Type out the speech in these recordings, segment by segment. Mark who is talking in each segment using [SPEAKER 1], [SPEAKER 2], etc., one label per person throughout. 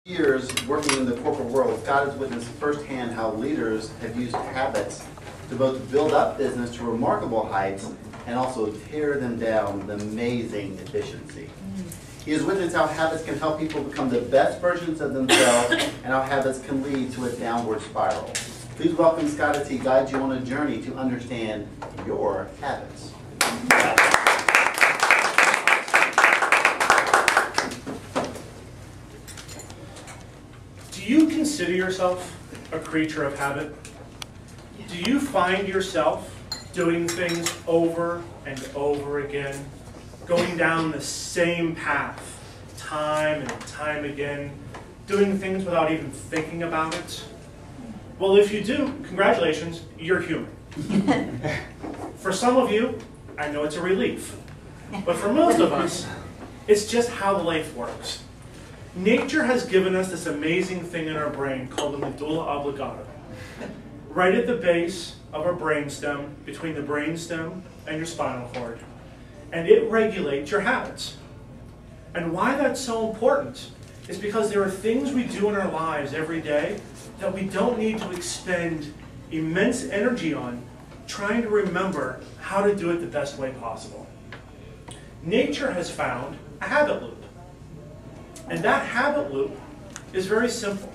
[SPEAKER 1] Years working in the corporate world, Scott has witnessed firsthand how leaders have used habits to both build up business to remarkable heights and also tear them down with amazing efficiency. He has witnessed how habits can help people become the best versions of themselves and how habits can lead to a downward spiral. Please welcome Scott as he guides you on a journey to understand your habits.
[SPEAKER 2] Do you consider yourself a creature of habit? Do you find yourself doing things over and over again, going down the same path time and time again, doing things without even thinking about it? Well, if you do, congratulations, you're human. For some of you, I know it's a relief. But for most of us, it's just how life works. Nature has given us this amazing thing in our brain called the medulla oblongata. Right at the base of our brainstem, between the brainstem and your spinal cord. And it regulates your habits. And why that's so important is because there are things we do in our lives every day that we don't need to expend immense energy on trying to remember how to do it the best way possible. Nature has found a habit loop. And that habit loop is very simple.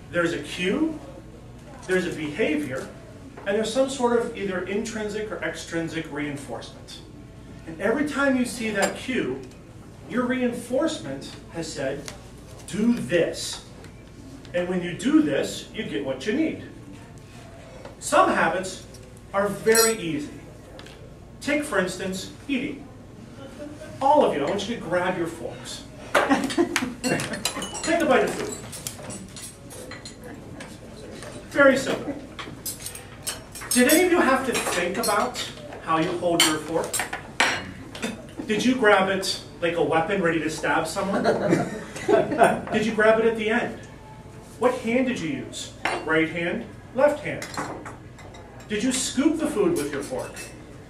[SPEAKER 2] There's a cue, there's a behavior, and there's some sort of either intrinsic or extrinsic reinforcement. And every time you see that cue, your reinforcement has said, do this. And when you do this, you get what you need. Some habits are very easy. Take, for instance, eating. All of you, I want you to grab your forks. Take a bite of food. Very simple. Did any of you have to think about how you hold your fork? Did you grab it like a weapon ready to stab someone? Did you grab it at the end? What hand did you use? Right hand, left hand? Did you scoop the food with your fork?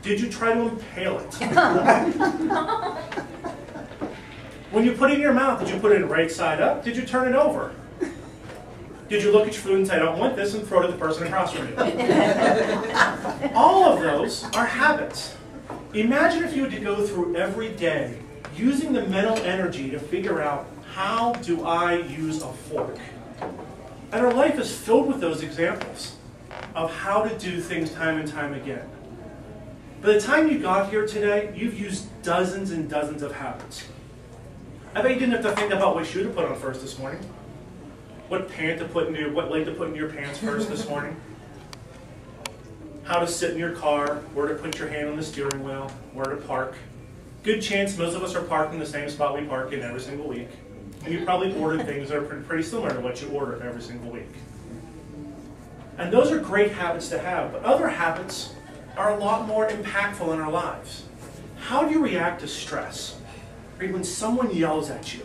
[SPEAKER 2] Did you try to impale it? When you put it in your mouth, did you put it right side up? Did you turn it over? Did you look at your food and say, I don't want this, and throw it at the person across from you? All of those are habits. Imagine if you had to go through every day using the mental energy to figure out, how do I use a fork? And our life is filled with those examples of how to do things time and time again. By the time you got here today, you've used dozens and dozens of habits. I bet you didn't have to think about what shoe to put on first this morning. What leg to put in your pants first this morning. How to sit in your car, where to put your hand on the steering wheel, where to park. Good chance most of us are parked in the same spot we park in every single week. And you probably ordered things that are pretty similar to what you order every single week. And those are great habits to have, but other habits are a lot more impactful in our lives. How do you react to stress? When someone yells at you,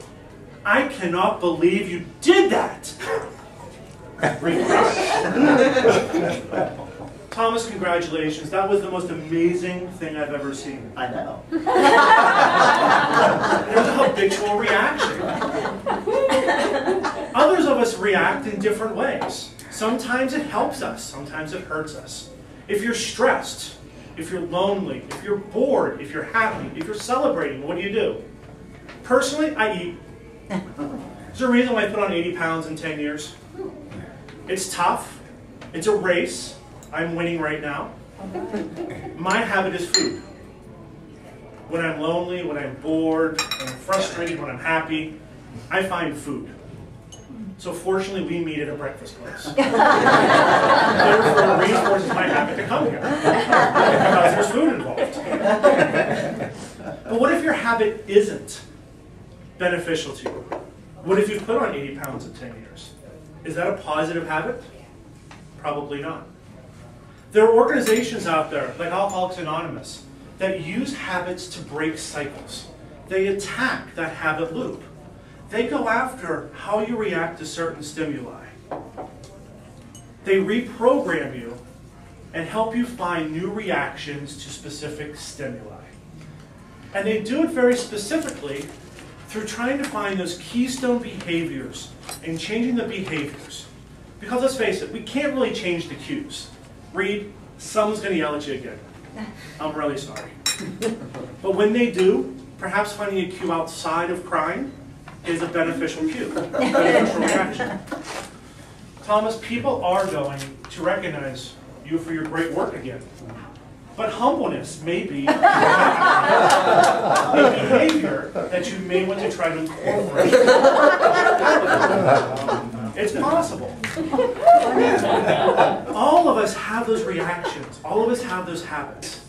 [SPEAKER 2] I cannot believe you did that. Thomas, congratulations. That was the most amazing thing I've ever seen.
[SPEAKER 1] I know.
[SPEAKER 2] There's a habitual reaction. Others of us react in different ways. Sometimes it helps us, sometimes it hurts us. If you're stressed, if you're lonely, if you're bored, if you're happy, if you're celebrating, what do? Personally, I eat. There's a reason why I put on 80 pounds in 10 years. It's tough. It's a race. I'm winning right now. My habit is food. When I'm lonely, when I'm bored, when I'm frustrated, when I'm happy, I find food. So fortunately, we meet at a breakfast place. Therefore, it reinforces my habit to come here. Because there's food involved. But what if your habit isn't beneficial to you? What if you've put on 80 pounds in 10 years? Is that a positive habit? Probably not. There are organizations out there, like Alcoholics Anonymous, that use habits to break cycles. They attack that habit loop. They go after how you react to certain stimuli. They reprogram you and help you find new reactions to specific stimuli. And they do it very specifically through trying to find those keystone behaviors and changing the behaviors. Because let's face it, we can't really change the cues. Reed, someone's going to yell at you again. I'm really sorry. But when they do, perhaps finding a cue outside of crying is a beneficial cue, a beneficial reaction. Thomas, people are going to recognize you for your great work again. But humbleness may be a behavior that you may want to try to incorporate. It's possible. All of us have those reactions. All of us have those habits.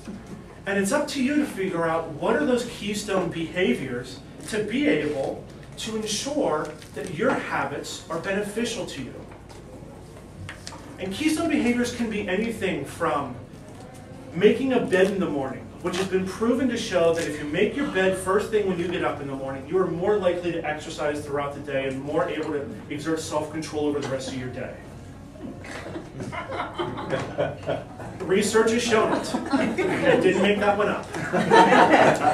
[SPEAKER 2] And it's up to you to figure out what are those keystone behaviors to be able to ensure that your habits are beneficial to you. And keystone behaviors can be anything from making a bed in the morning, which has been proven to show that if you make your bed first thing when you get up in the morning, you are more likely to exercise throughout the day and more able to exert self-control over the rest of your day. Research has shown it. I didn't make that one up.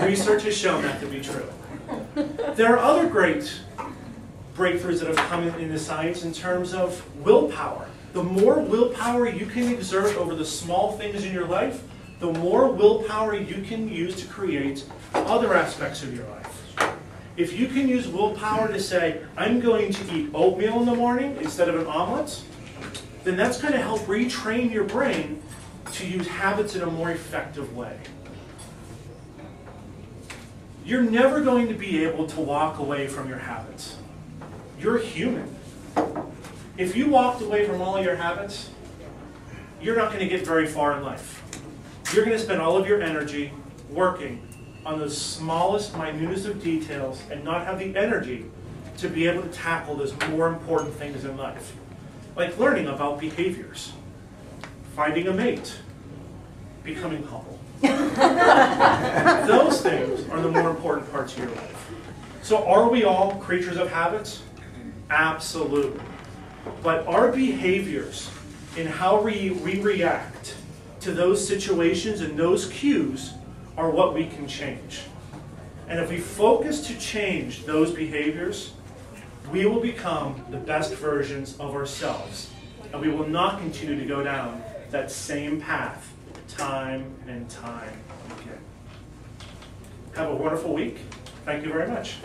[SPEAKER 2] Research has shown that to be true. There are other great breakthroughs that have come in the science in terms of willpower. The more willpower you can exert over the small things in your life, the more willpower you can use to create other aspects of your life. If you can use willpower to say, I'm going to eat oatmeal in the morning instead of an omelet, then that's going to help retrain your brain to use habits in a more effective way. You're never going to be able to walk away from your habits. You're human. If you walked away from all your habits, you're not going to get very far in life. You're going to spend all of your energy working on the smallest, minutest of details and not have the energy to be able to tackle those more important things in life. Like learning about behaviors, finding a mate, becoming humble. Those things are the more important parts of your life. So are we all creatures of habits? Absolutely. But our behaviors and how we react to those situations and those cues are what we can change. And if we focus to change those behaviors, we will become the best versions of ourselves. And we will not continue to go down that same path time and time again. Have a wonderful week. Thank you very much.